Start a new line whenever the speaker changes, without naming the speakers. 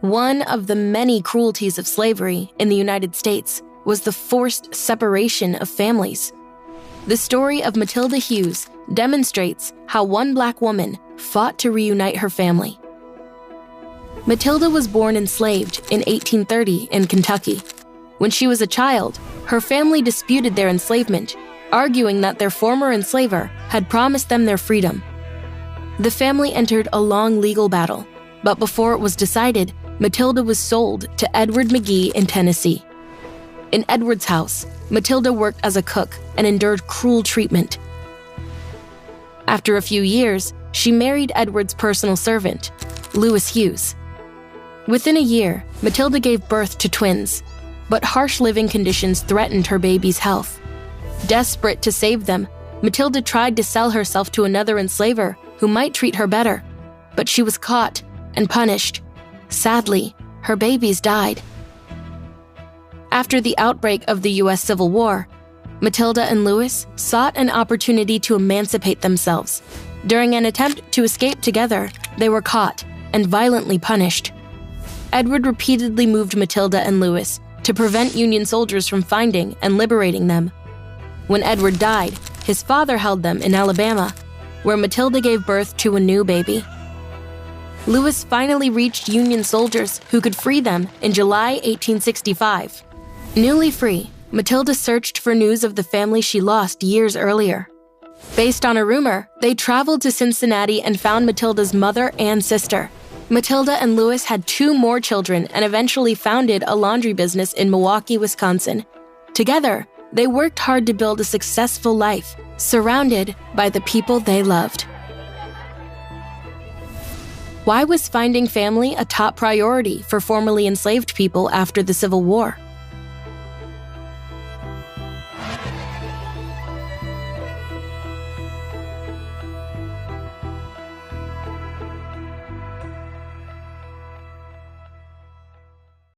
One of the many cruelties of slavery in the United States was the forced separation of families. The story of Matilda Hughes demonstrates how one Black woman fought to reunite her family. Matilda was born enslaved in 1830 in Kentucky. When she was a child, her family disputed their enslavement, arguing that their former enslaver had promised them their freedom. The family entered a long legal battle, but before it was decided, Matilda was sold to Edward McGee in Tennessee. In Edward's house, Matilda worked as a cook and endured cruel treatment. After a few years, she married Edward's personal servant, Lewis Hughes. Within a year, Matilda gave birth to twins, but harsh living conditions threatened her baby's health. Desperate to save them, Matilda tried to sell herself to another enslaver who might treat her better, but she was caught and punished. Sadly, her babies died. After the outbreak of the U.S. Civil War, Matilda and Lewis sought an opportunity to emancipate themselves. During an attempt to escape together, they were caught and violently punished. Edward repeatedly moved Matilda and Lewis to prevent Union soldiers from finding and liberating them. When Edward died, his father held them in Alabama, where Matilda gave birth to a new baby. Lewis finally reached Union soldiers who could free them in July 1865. Newly free, Matilda searched for news of the family she lost years earlier. Based on a rumor, they traveled to Cincinnati and found Matilda's mother and sister. Matilda and Lewis had 2 more children and eventually founded a laundry business in Milwaukee, Wisconsin. Together, they worked hard to build a successful life, surrounded by the people they loved. Why was finding family a top priority for formerly enslaved people after the Civil War?